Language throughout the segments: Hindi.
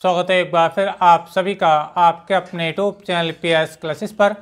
स्वागत है एक बार फिर आप सभी का आपके अपने यूट्यूब चैनल पीएस क्लासेस पर।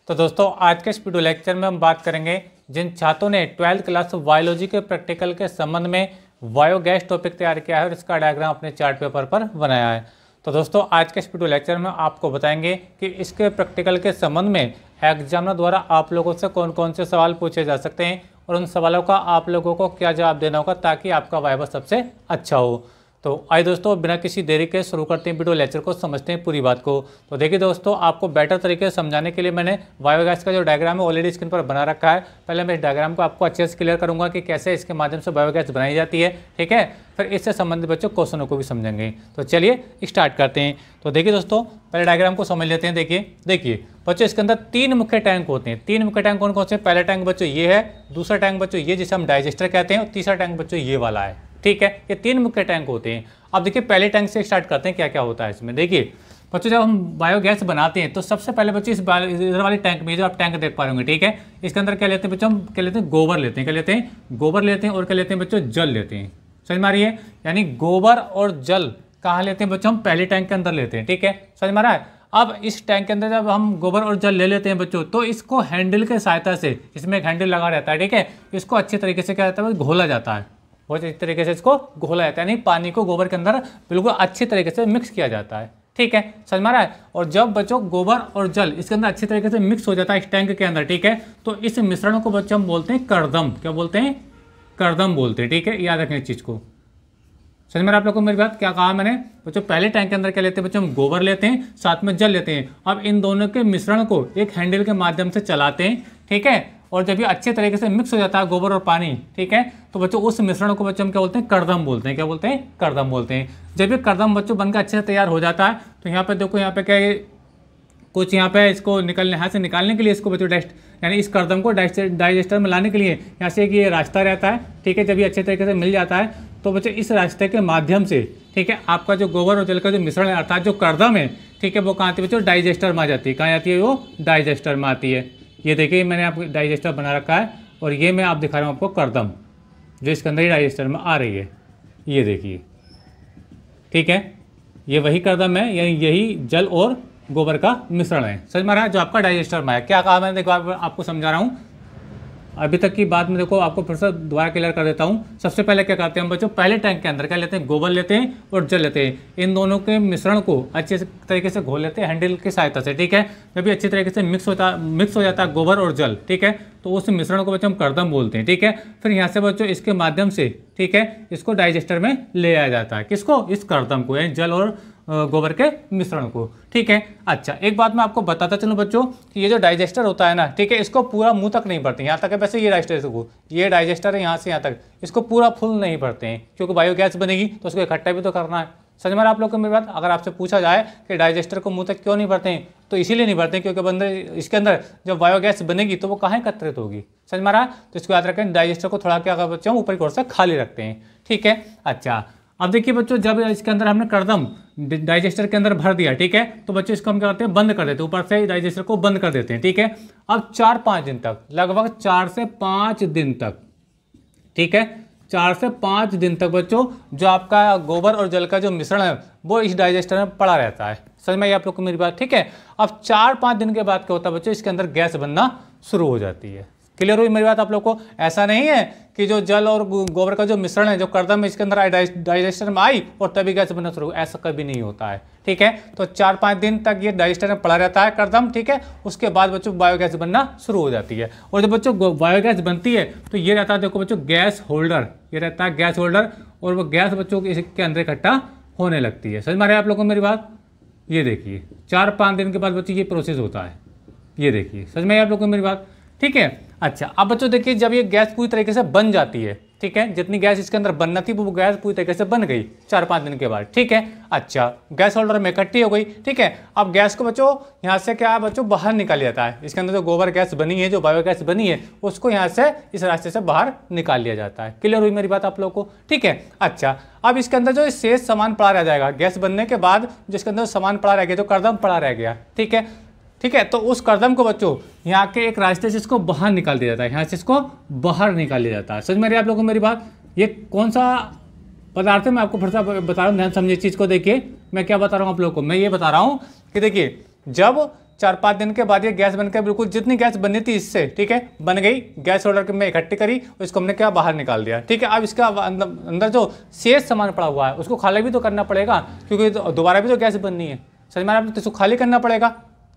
तो दोस्तों आज के इस वीडियो लेक्चर में हम बात करेंगे जिन छात्रों ने 12th क्लास बायोलॉजी के प्रैक्टिकल के संबंध में बायोगैस टॉपिक तैयार किया है और इसका डायग्राम अपने चार्ट पेपर पर बनाया है। तो दोस्तों आज के इस वीडियो लेक्चर में आपको बताएंगे कि इसके प्रैक्टिकल के संबंध में एग्जामिनर द्वारा आप लोगों से कौन कौन से सवाल पूछे जा सकते हैं और उन सवालों का आप लोगों को क्या जवाब देना होगा ताकि आपका वाइवा सबसे अच्छा हो। तो आइए दोस्तों बिना किसी देरी के शुरू करते हैं वीडियो लेक्चर को, समझते हैं पूरी बात को। तो देखिए दोस्तों आपको बेटर तरीके से समझाने के लिए मैंने बायोगैस का जो डायग्राम है ऑलरेडी स्क्रीन पर बना रखा है। पहले मैं इस डायग्राम को आपको अच्छे से क्लियर करूंगा कि कैसे इसके माध्यम से बायोगैस बनाई जाती है, ठीक है। फिर इससे संबंधित बच्चों क्वेश्चनों को भी समझेंगे। तो चलिए स्टार्ट करते हैं। तो देखिए दोस्तों पहले डायग्राम को समझ लेते हैं। देखिए बच्चों इसके अंदर तीन मुख्य टैंक होते हैं। तीन मुख्य टैंक कौन कौन से? पहला टैंक बच्चों ये है, दूसरा टैंक बच्चों ये जिसे हम डाइजेस्टर कहते हैं और तीसरा टैंक बच्चों ये वाला है, ठीक है। ये तीन मुख्य टैंक होते हैं। अब देखिए पहले टैंक से स्टार्ट करते हैं क्या क्या होता है इसमें। देखिए बच्चों जब हम बायोगैस बनाते हैं तो सबसे पहले बच्चों इस इधर वाले टैंक में जो आप टैंक देख पा रहे होंगे, ठीक है, इसके अंदर क्या लेते हैं बच्चों? हम क्या लेते हैं? गोबर लेते हैं। क्या लेते हैं? गोबर लेते हैं। और क्या लेते हैं बच्चों? जल लेते हैं। समझ में आ रही है? यानी गोबर और जल कहाँ लेते हैं बच्चों? हम पहले टैंक के अंदर लेते हैं, ठीक है। समझ में आ रहा है? अब इस टैंक के अंदर जब हम गोबर और जल ले लेते हैं बच्चों तो इसको हैंडल के सहायता से, इसमें एक हैंडल लगा रहता है, ठीक है, इसको अच्छे तरीके से क्या रहता है? घोला जाता है। बहुत अच्छी तरीके से इसको घोला जाता है, यानी पानी को गोबर के अंदर बिल्कुल अच्छी तरीके से मिक्स किया जाता है, ठीक है। समझ में आ रहा है? और जब बच्चों गोबर और जल इसके अंदर अच्छी तरीके से मिक्स हो जाता है इस टैंक के अंदर, ठीक है, तो इस मिश्रण को बच्चों हम बोलते हैं कर्दम। क्या बोलते हैं? कर्दम बोलते हैं, ठीक है। याद रखें इस चीज़ को। समझ में आप लोगों को मेरी बात? क्या कहा मैंने बच्चों? पहले टैंक के अंदर क्या लेते हैं बच्चों? हम गोबर लेते हैं, साथ में जल लेते हैं। अब इन दोनों के मिश्रण को एक हैंडल के माध्यम से चलाते हैं, ठीक है। और जब ये अच्छे तरीके से मिक्स हो जाता है गोबर और पानी, ठीक है, तो बच्चों उस मिश्रण को बच्चों हम क्या बोलते हैं? कर्दम बोलते हैं। क्या बोलते हैं? कर्दम बोलते हैं। जब ये कर्दम बच्चों बनकर अच्छे से तैयार हो जाता है तो यहाँ पे देखो, यहाँ पे क्या है, कुछ यहाँ पे इसको निकलने, यहाँ से निकालने के लिए इसको बच्चों यानी इस कर्दम को डाइजेस्टर में लाने के लिए यहाँ से एक ये रास्ता रहता है, ठीक है। जब ये अच्छे तरीके से मिल जाता है तो बच्चों इस रास्ते के माध्यम से, ठीक है, आपका जो गोबर और जल का जो मिश्रण है अर्थात जो कर्दम है, ठीक है, वो कहाँ आती है बच्चों? डाइजेस्टर में आ जाती है। कहाँ आती है? वो डाइजेस्टर में आती है। ये देखिए मैंने आपको डाइजेस्टर बना रखा है और ये मैं आप दिखा रहा हूँ आपको कर्दम जो इसके अंदर ही डाइजेस्टर में आ रही है, ये देखिए, ठीक है। ये वही कर्दम है, यानी यही जल और गोबर का मिश्रण है। समझ में आ रहा है? जो आपका डाइजेस्टर में है। क्या कहा मैंने? देखो आपको समझा रहा हूँ। अभी तक की बात में देखो आपको फिर से दोबारा क्लियर कर देता हूँ। सबसे पहले क्या करते हैं हम बच्चों? पहले टैंक के अंदर क्या लेते हैं? गोबर लेते हैं और जल लेते हैं। इन दोनों के मिश्रण को अच्छे तरीके से घोल लेते हैं हैंडल की सहायता से, ठीक है। जब भी अच्छी तरीके से मिक्स हो जाता है गोबर और जल, ठीक है, तो उस मिश्रण को बच्चों हम कर्दम बोलते हैं, ठीक है। फिर यहाँ से बच्चों इसके माध्यम से, ठीक है, इसको डाइजेस्टर में ले आया जाता है। किसको? इस कर्दम को, यानी जल और गोबर के मिश्रण को, ठीक है। अच्छा एक बात मैं आपको बताता चलूं बच्चों कि ये जो डाइजेस्टर होता है ना, ठीक है, इसको पूरा मुंह तक नहीं भरते, यहाँ तक है। वैसे ये डाइजेस्टर है यहाँ से यहाँ तक, इसको पूरा फुल नहीं भरते हैं क्योंकि बायोगैस बनेगी तो उसको इकट्ठा भी तो करना है। समझ में आप लोग को मेरी बात? अगर आपसे पूछा जाए कि डाइजेस्टर को मुंह तक क्यों नहीं भरते हैं तो इसीलिए नहीं भरते क्योंकि बंदे इसके अंदर जब बायोगैस बनेगी तो वो कहाँ एकत्रित होगी। समझ में आ रहा है? तो इसको याद रखें, डाइजेस्टर को थोड़ा क्या बच्चों ऊपर की ओर से खाली रखते हैं, ठीक है। अच्छा अब देखिए बच्चों जब इसके अंदर हमने कर्दम डाइजेस्टर के अंदर भर दिया, ठीक है, तो बच्चों इसको हम क्या करते हैं? बंद कर देते हैं, ऊपर से डाइजेस्टर को बंद कर देते हैं, ठीक है। अब 4-5 दिन तक, लगभग 4 से 5 दिन तक, ठीक है, 4 से 5 दिन तक बच्चों जो आपका गोबर और जल का जो मिश्रण है वो इस डाइजेस्टर में पड़ा रहता है। समझ में आई आप लोग को मेरी बात? ठीक है। अब 4-5 दिन के बाद क्या होता है बच्चों? इसके अंदर गैस बनना शुरू हो जाती है। क्लियर हुई मेरी बात आप लोग को? ऐसा नहीं है कि जो जल और गोबर का जो मिश्रण है, जो कर्दम इसके अंदर डाइजेस्टर में आई और तभी गैस बनना शुरू, ऐसा कभी नहीं होता है, ठीक है। तो 4-5 दिन तक ये डाइजेस्टर में पड़ा रहता है कर्दम, ठीक है। उसके बाद बच्चों बायोगैस बनना शुरू हो जाती है। और जब बच्चों बायोगैस बनती है तो ये रहता है, देखो बच्चों, गैस होल्डर, ये रहता है गैस होल्डर, और वो गैस बच्चों इसके अंदर इकट्ठा होने लगती है। समझ में आ रही है आप लोगों को मेरी बात? ये देखिए 4-5 दिन के बाद बच्चों ये प्रोसेस होता है, ये देखिए। समझ में आई आप लोगों को मेरी बात? ठीक है। अच्छा अब बच्चों देखिए जब ये गैस पूरी तरीके से बन जाती है, ठीक है, जितनी गैस इसके अंदर बनना थी वो गैस पूरी तरीके से बन गई 4-5 दिन के बाद, ठीक है। अच्छा गैस होल्डर में इकट्ठी हो गई, ठीक है। अब गैस को बच्चों यहाँ से क्या है बच्चों? बाहर निकाल जाता है। इसके अंदर जो गोबर गैस बनी है, जो बायोगैस बनी है, उसको यहाँ से इस रास्ते से बाहर निकाल लिया जाता है। क्लियर हुई मेरी बात आप लोग को? ठीक है। अच्छा अब इसके अंदर जो शेष सामान पड़ा रह जाएगा गैस बनने के बाद, जिसके अंदर सामान पड़ा रह गया, जो कर्दम पड़ा रह गया, ठीक है, ठीक है, तो उस कर्दम को बच्चों यहाँ के एक रास्ते से इसको बाहर निकाल दिया जाता है, यहाँ से इसको बाहर निकाल लिया जाता है। समझ में आ रही है आप लोगों को मेरी बात? ये कौन सा पदार्थ है मैं आपको फिर से बता रहा हूँ, ध्यान समझिए चीज़ को। देखिए मैं क्या बता रहा हूँ आप लोगों को, मैं ये बता रहा हूँ कि देखिए जब 4-5 दिन के बाद ये गैस बनकर बिल्कुल जितनी गैस बननी थी इससे, ठीक है, बन गई, गैस होल्डर में इकट्ठी करी और इसको हमने क्या बाहर निकाल दिया, ठीक है। अब इसका अंदर जो शेष सामान पड़ा हुआ है उसको खाली भी तो करना पड़ेगा, क्योंकि दोबारा भी तो गैस बननी है, समझ में आ रहा है, तो इसको खाली करना पड़ेगा।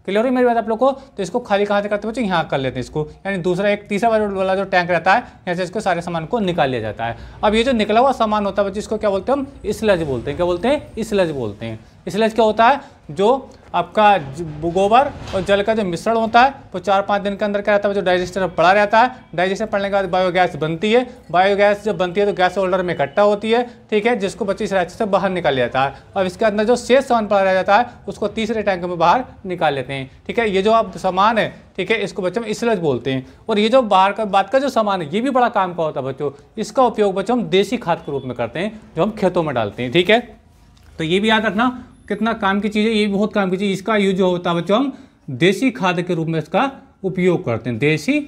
क्लियर हुई मेरी बात आप लोग को। तो इसको खाली कहाँ से करते हैं बच्चों, यहाँ कर लेते हैं इसको, यानी दूसरा एक तीसरा वाला जो टैंक रहता है यहाँ से इसको सारे सामान को निकाल लिया जाता है। अब ये जो निकला हुआ सामान होता है बच्चों, इसको क्या बोलते हैं हम, स्लज बोलते हैं। क्या बोलते हैं, स्लज बोलते हैं। स्लज क्या होता है, जो आपका गोबर और जल का जो मिश्रण होता है वो 4-5 दिन के अंदर क्या रहता है, जो डाइजेस्टर में पड़ा रहता है। डाइजेस्टर पड़ने के बाद बायोगैस बनती है। बायोगैस जब बनती है तो गैस होल्डर में इकट्ठा होती है, ठीक है, जिसको 25 राज्य से बाहर निकाल लिया जाता है। अब इसके अंदर जो शेष सामान पड़ा रह जाता है उसको तीसरे टैंक में बाहर निकाल लेते हैं, ठीक है। ये जो आप सामान है, ठीक है, इसको बच्चों हम स्लज बोलते हैं। और ये जो बाहर का बात का जो सामान है ये भी बड़ा काम का होता है बच्चों। इसका उपयोग बच्चों हम देसी खाद के रूप में करते हैं, जो हम खेतों में डालते हैं, ठीक है। तो ये भी याद रखना कितना काम की चीज़ है, ये भी बहुत काम की चीज़। इसका यूज जो होता है बच्चों हम देसी खाद के रूप में इसका उपयोग करते हैं। देसी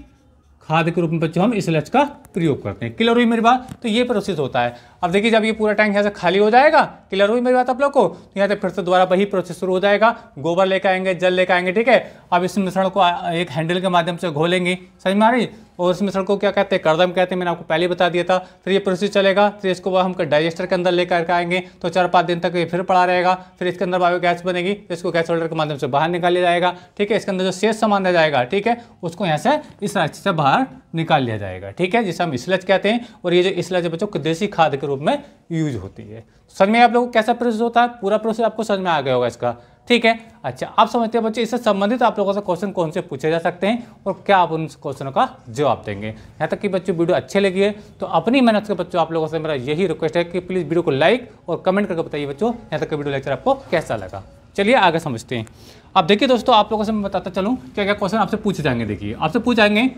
खाद के रूप में बच्चों हम स्लज का प्रयोग करते हैं। क्लियर हुई मेरी बात। तो ये प्रोसेस होता है। अब देखिए जब ये पूरा टैंक यहाँ से खाली हो जाएगा, क्लियर हुई मेरी बात आप लोग को, तो यहाँ से फिर से दोबारा वही प्रोसेस शुरू हो जाएगा। गोबर लेकर आएंगे, जल लेकर आएंगे, ठीक है। अब इस मिश्रण को एक हैंडल के माध्यम से घोलेंगे, समझ में आ रही। और इस मिश्रण को क्या कहते हैं, कर्दम कहते हैं, मैंने आपको पहले बता दिया था। फिर ये प्रोसेस चलेगा, फिर इसको हम डाइजेस्टर के अंदर लेकर आएंगे, तो 4-5 दिन तक ये फिर पड़ा रहेगा। फिर इसके अंदर बायोगैस बनेगी, इसको गैस होल्डर के माध्यम से बाहर निकाल लिया जाएगा, ठीक है। इसके अंदर जो शेष सामान रह जाएगा, ठीक है, उसको यहाँ से इस रास्ते से बाहर निकाल लिया जाएगा, ठीक है, जिसे हम स्लज कहते हैं। और ये जो स्लज बच्चों को देसी खाद के रूप में यूज होती है। समझ में आप लोगों को कैसा प्रोसेस होता है, पूरा प्रोसेस आपको समझ में आ गया होगा इसका, ठीक है। अच्छा, आप समझते हैं बच्चे इससे संबंधित आप लोगों से क्वेश्चन कौन से पूछे जा सकते हैं और क्या आप उन क्वेश्चनों का जवाब देंगे। यहाँ तक कि बच्चों वीडियो अच्छे लगी है तो अपनी मेहनत के बच्चों आप लोगों से मेरा यही रिक्वेस्ट है कि प्लीज़ वीडियो को लाइक और कमेंट करके बताइए बच्चों यहाँ तक का वीडियो लेक्चर आपको कैसा लगा। चलिए आगे समझते हैं। अब देखिए दोस्तों, आप लोगों से मैं बताता चलूँ क्या क्या क्वेश्चन आपसे पूछे जाएंगे। देखिए आपसे पूछ जाएंगे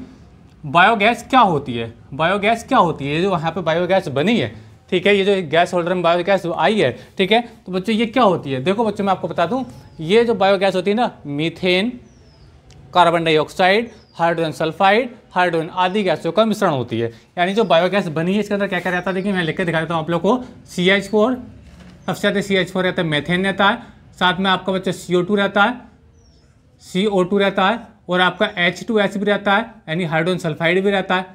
बायोगैस क्या होती है, बायोगैस क्या होती है, जो यहाँ पे बायोगैस बनी है, ठीक है, ये जो गैस होल्डर में बायोगैस आई है, ठीक है, तो बच्चों ये क्या होती है। देखो बच्चों मैं आपको बता दूं, ये जो बायोगैस होती है ना, methane, carbon dioxide, hydrogen sulphide, hydrogen आदि गैसों का मिश्रण होती है। यानी जो बायोगैस बनी है इसके अंदर क्या क्या रहता है, देखिए मैं लिख के दिखा देता हूँ आप लोग को। CH4, सबसे ज़्यादा CH4 रहता है, मेथेन रहता है, साथ में आपका बच्चा CO2 रहता है, CO2 रहता है, और आपका H2S भी रहता है, यानी हाइड्रोजन सल्फाइड भी रहता है।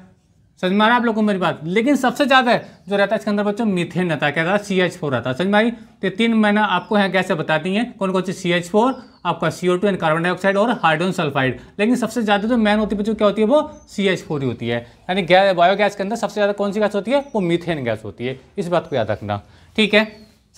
समझ में आ रहा है आप लोगों को मेरी बात। लेकिन सबसे ज़्यादा जो रहता है इसके अंदर बच्चों मीथेन रहता है, क्या रहता है, CH4 रहता है। समझ में आई। तो 3 मैंने आपको यहाँ गैसें बताती हैं, कौन कौन सी, CH4, आपका CO2 यानी कार्बन डाइऑक्साइड और हाइड्रोजन सल्फाइड। लेकिन सबसे ज़्यादा जो मैन होती है बच्चों क्या होती है, वो CH4 ही होती है। यानी बायोगैस के अंदर सबसे ज़्यादा कौन सी गैस होती है, वो मीथेन गैस होती है। इस बात को याद रखना, ठीक है।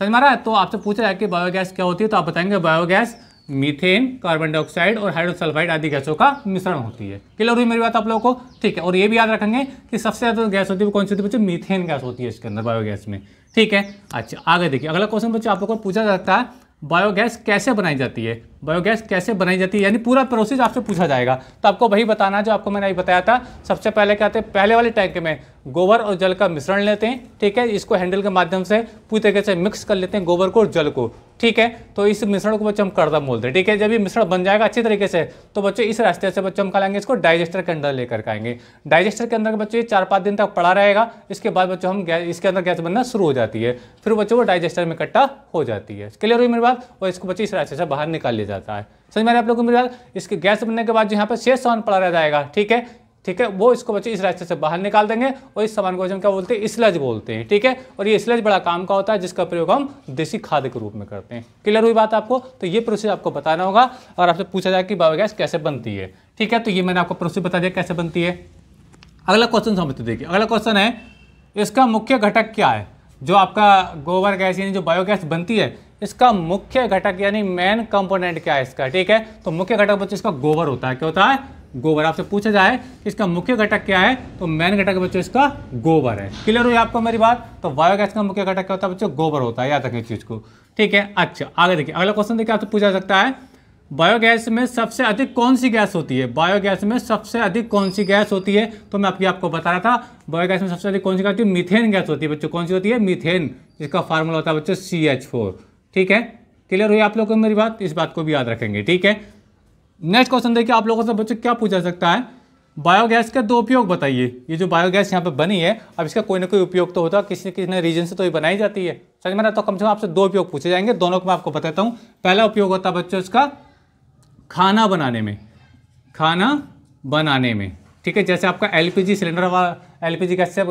समझ में आ रहा है। तो आपसे पूछा जाए कि बायोगैस क्या होती है, तो आप बताएंगे बायोगैस मीथेन, कार्बन डाइऑक्साइड और हाइड्रोजन सल्फाइड आदि गैसों का मिश्रण होती है। क्लियर हुई मेरी बात आप लोगों को, ठीक है। और ये भी याद रखेंगे कि सबसे ज़्यादा गैस होती है वो कौन सी होती है बच्चों, मीथेन गैस होती है इसके अंदर बायोगैस में, ठीक है। अच्छा आगे देखिए, अगला क्वेश्चन बच्चों आप लोगों को पूछा जाता है बायोगैस कैसे बनाई जाती है, बायोगैस कैसे बनाई जाती है, यानी पूरा प्रोसेस आपसे पूछा जाएगा। तो आपको वही बताना जो आपको मैंने अभी बताया था। सबसे पहले क्या आते हैं, पहले वाले टैंक में गोबर और जल का मिश्रण लेते हैं, ठीक है। इसको हैंडल के माध्यम से पूरी तरीके से मिक्स कर लेते हैं, गोबर को और जल को, ठीक है। तो इस मिश्रण को बच्चों हम कर्दम बोलते हैं, ठीक है। जब ये मिश्रण बन जाएगा अच्छी तरीके से तो बच्चों इस रास्ते से बच्चों हम क्या लाएंगे, इसको डाइजेस्टर के अंदर लेकर आएंगे। डाइजेस्टर के अंदर बच्चों ये 4-5 दिन तक पड़ा रहेगा। इसके बाद बच्चों हम इसके अंदर गैस बनना शुरू हो जाती है, फिर बच्चों वो डाइजेस्टर में इकट्ठा हो जाती है। क्लियर हुई मेरी बात। और इसको बच्चों इस रास्ते से बाहर निकाल लिया जाता है। समझ में आ रहा है आप लोगों को मेरी बात। इसके गैस बनने के बाद जो यहाँ पर शेष सामान पड़ा रह जाएगा, ठीक है, ठीक है, वो इसको बच्चे इस रास्ते से बाहर निकाल देंगे और इस सामान को हम क्या बोलते हैं, स्लज बोलते हैं, ठीक है। और ये स्लज बड़ा काम का होता है जिसका प्रयोग हम देसी खाद के रूप में करते हैं। क्लियर हुई बात आपको। तो ये प्रोसेस आपको बताना होगा और आपसे पूछा जाए कि बायोगैस कैसे बनती है, ठीक है। तो ये मैंने आपको प्रोसेस बता दिया कैसे बनती है। अगला क्वेश्चन समझते देखिए। अगला क्वेश्चन है इसका मुख्य घटक क्या है। जो आपका गोबर गैस यानी जो बायोगैस बनती है इसका मुख्य घटक यानी मेन कंपोनेंट क्या है इसका, ठीक है। तो मुख्य घटक बच्चों इसका गोबर होता है। क्या होता है, गोबर। आपसे पूछा जाए इसका मुख्य घटक क्या है तो मेन घटक बच्चों इसका गोबर है। क्लियर हुई आपको मेरी बात। तो बायोगैस का मुख्य घटक क्या होता है बच्चों, गोबर होता है, याद रखें इस चीज को, ठीक है। अच्छा आगे देखिए, अगला क्वेश्चन देखिए आपसे पूछा जा सकता है बायोगैस में सबसे अधिक कौन सी गैस होती है, बायोगैस में सबसे अधिक कौन सी गैस होती है। तो मैं आपको बता रहा था बायोगैस में सबसे अधिक कौन सी गैस होती है, मीथेन गैस होती है बच्चों। कौन सी होती है, मीथेन, जिसका फार्मूला होता है बच्चों CH4, ठीक है। क्लियर हुई आप लोगों को मेरी बात। इस बात को भी याद रखेंगे, ठीक है। नेक्स्ट क्वेश्चन देखिए आप लोगों से बच्चों क्या पूछा सकता है, बायोगैस के 2 उपयोग बताइए। ये जो बायोगैस यहाँ पे बनी है अब इसका कोई ना कोई उपयोग तो होता है, किसी न किसी रीजन से तो ये बनाई जाती है। समझ में ना। तो कम से कम आपसे 2 उपयोग पूछे जाएंगे, दोनों को मैं आपको बताता हूँ। पहला उपयोग होता है बच्चों इसका खाना बनाने में, खाना बनाने में, ठीक है। जैसे आपका एलपीजी सिलेंडर वाला एलपीजी गैस से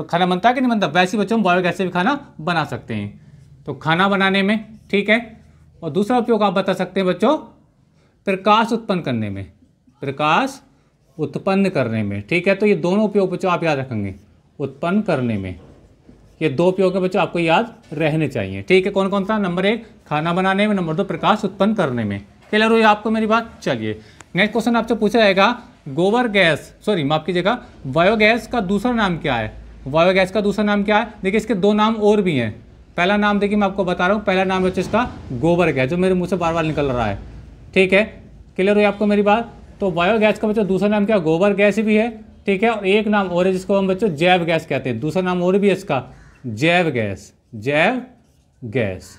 खाना बनता है कि नहीं बनता, वैसे ही बच्चों हम बायोगैस से भी खाना बना सकते हैं। तो खाना बनाने में, ठीक है। और दूसरा उपयोग आप बता सकते हैं बच्चों प्रकाश उत्पन्न करने में, प्रकाश उत्पन्न करने में, ठीक है। तो ये दोनों उपयोग बच्चों आप याद रखेंगे, उत्पन्न करने में, ये 2 उपयोग है बच्चों आपको याद रहने चाहिए, ठीक है। कौन कौन सा, नंबर 1 खाना बनाने में, नंबर 2 प्रकाश उत्पन्न करने में। क्लियर हुई आपको मेरी बात। चलिए नेक्स्ट क्वेश्चन आपसे पूछा जाएगा गोबर गैस, सॉरी माफ कीजिएगा, बायोगैस का दूसरा नाम क्या है। बायोगैस का दूसरा नाम क्या है, देखिए इसके 2 नाम और भी हैं। पहला नाम देखिए मैं आपको बता रहा हूँ, पहला नाम बच्चों इसका गोबर गैस, जो मेरे मुंह से बार बार निकल रहा है, ठीक है। क्लियर हुई आपको मेरी बात। तो बायोगैस का बच्चों दूसरा नाम क्या, गोबर गैस भी है, ठीक है। और एक नाम और है जिसको हम बच्चों जैव गैस कहते हैं, दूसरा नाम और भी है इसका जैव गैस, जैव गैस।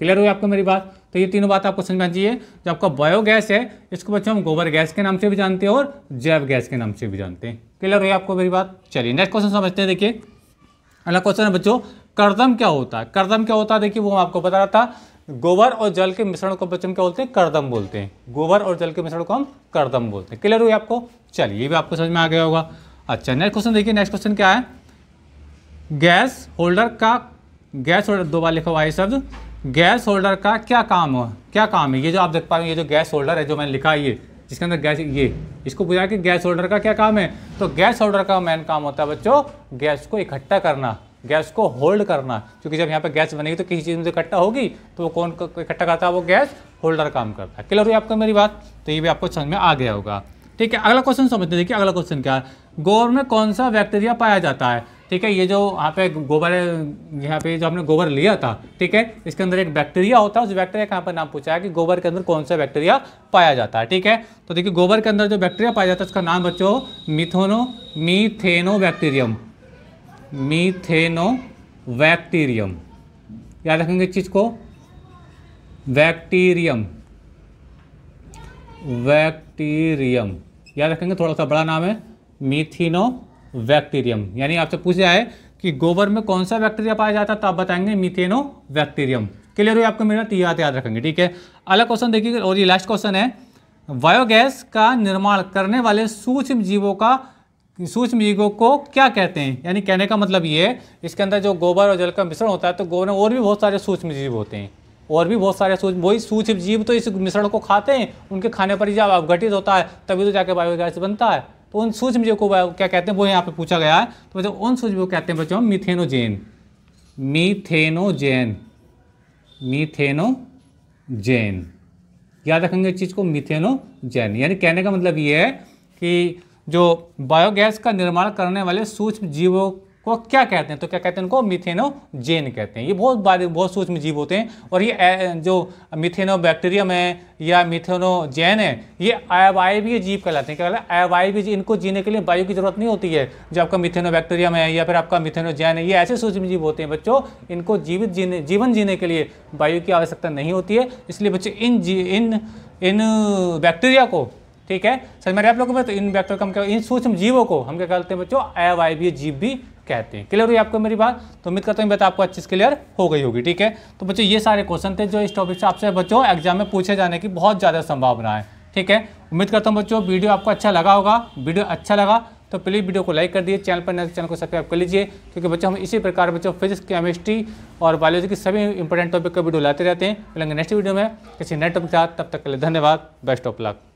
क्लियर हुई आपको मेरी बात। तो ये तीनों बात आपको समझना चाहिए। जो आपका बायोगैस है इसको बच्चों हम गोबर गैस के नाम से भी जानते हैं और जैव गैस के नाम से भी जानते हैं। क्लियर हुई आपको मेरी बात। चलिए नेक्स्ट क्वेश्चन समझते हैं। देखिए अगला क्वेश्चन है बच्चों कर्दम क्या होता है। कर्दम क्या होता है, देखिए वो आपको बता रहा था, गोबर और जल के मिश्रण को बच्चों क्या बोलते हैं, कर्दम बोलते हैं। गोबर और जल के मिश्रण को हम कर्दम बोलते हैं। क्लियर हुई आपको। चलिए ये भी आपको समझ में आ गया होगा। अच्छा नेक्स्ट क्वेश्चन देखिए, नेक्स्ट क्वेश्चन क्या है, गैस होल्डर का, गैस होल्डर 2 बार लिखा हुआ है शब्द, गैस होल्डर का क्या काम है, क्या काम है। ये जो आप देख पा रहे हैं, ये जो गैस होल्डर है जो मैंने लिखा है, ये जिसके अंदर गैस, ये इसको पूछा कि गैस होल्डर का क्या काम है। तो गैस होल्डर का मेन काम होता है बच्चों गैस को इकट्ठा करना, गैस को होल्ड करना। क्योंकि जब यहाँ पे गैस बनेगी तो किसी चीज़ में इकट्ठा होगी, तो वो कौन इकट्ठा करता है, वो गैस होल्डर काम करता है। क्लियर हुई आपको मेरी बात। तो ये भी आपको समझ में आ गया होगा, ठीक है। अगला क्वेश्चन समझते हैं। देखिए अगला क्वेश्चन क्या है, गोबर में कौन सा बैक्टीरिया पाया जाता है, ठीक है। ये जो यहाँ पे गोबर है, यहाँ पे जो हमने गोबर लिया था, ठीक है, इसके अंदर एक बैक्टीरिया होता है, उस बैक्टीरिया का यहाँ पर नाम पूछा है कि गोबर के अंदर कौन सा बैक्टीरिया पाया जाता है, ठीक है। तो देखिए गोबर के अंदर जो बैक्टीरिया पाया जाता है उसका नाम बच्चों मीथेनोबैक्टीरियम, मीथेनोबैक्टीरियम, याद रखेंगे इस चीज को, बैक्टीरियम, बैक्टीरियम याद रखेंगे, थोड़ा सा बड़ा नाम है मीथेनोबैक्टीरियम। यानी आपसे पूछा जाए कि गोबर में कौन सा बैक्टीरिया पाया जाता है तो आप बताएंगे मीथेनोबैक्टीरियम। क्लियर हुई आपको मेरा, याद रखेंगे, ठीक है। अगला क्वेश्चन देखिए, और ये लास्ट क्वेश्चन है, बायोगैस का निर्माण करने वाले सूक्ष्म जीवों को क्या कहते हैं। यानी कहने का मतलब ये है, इसके अंदर जो गोबर और जल का मिश्रण होता है, तो गोबर में और भी बहुत सारे सूक्ष्म जीव होते हैं, और भी बहुत सारे वही सूक्ष्म जीव तो इस मिश्रण को खाते हैं, उनके खाने पर ही जब अवघटित होता है तभी तो जाके बायोगैस बनता है। तो उन सूक्ष्म जीव को क्या कहते हैं, वो यहाँ पे पूछा गया है। तो बच्चों उन सूक्ष्म जीव को कहते हैं बच्चों मीथेनोजेन, मीथेनोजेन, मीथेनोजेन, याद रखेंगे इस चीज़ को, मीथेनोजेन। यानी कहने का मतलब ये है कि जो बायोगैस का निर्माण करने वाले सूक्ष्म जीवों को क्या कहते हैं, तो क्या कहते हैं, उनको मीथेनोजेन कहते हैं। ये बहुत सूक्ष्म जीव होते हैं, और ये जो मीथेनोबैक्टीरियम है या मीथेनोजेन है, ये अवायवीय जीव कहलाते हैं। क्या कहलाते हैं, अवायवीय जीव। इनको जीने के लिए वायु की जरूरत नहीं होती है। जो आपका मीथेनोबैक्टीरियम है या फिर आपका मीथेनोजेन है, ये ऐसे सूक्ष्म जीव होते हैं बच्चों, इनको जीवन जीने के लिए वायु की आवश्यकता नहीं होती है। इसलिए बच्चों इन बैक्टीरिया को, ठीक है, समझ में आप लोगों को, तो इन बैक्टीरिया को, इन सूक्ष्म जीवों को हम क्या कहते हैं बच्चों, अवायवीय जीव भी कहते हैं। क्लियर हुई आपको मेरी बात। तो उम्मीद करता हूँ बात आपको अच्छे से क्लियर हो गई होगी, ठीक है। तो बच्चों ये सारे क्वेश्चन थे जो इस टॉपिक से आपसे बच्चों एग्जाम में पूछे जाने की बहुत ज़्यादा संभावना है, ठीक है। उम्मीद करता हूँ बच्चों वीडियो आपको अच्छा लगा होगा। वीडियो अच्छा लगा तो प्लीज़ वीडियो को लाइक कर दिए, चैनल पर नए चैनल को सब्सक्राइब कर लीजिए, क्योंकि बच्चों हम इसी प्रकार बच्चों फिजिक्स, केमिस्ट्री और बायोलॉजी की सभी इंपॉर्टेंट टॉपिक का वीडियो लाते रहते हैं। मिलेंगे नेक्स्ट वीडियो में किसी नए टॉपिक के साथ, तब तक के लिए धन्यवाद, बेस्ट ऑफ लक।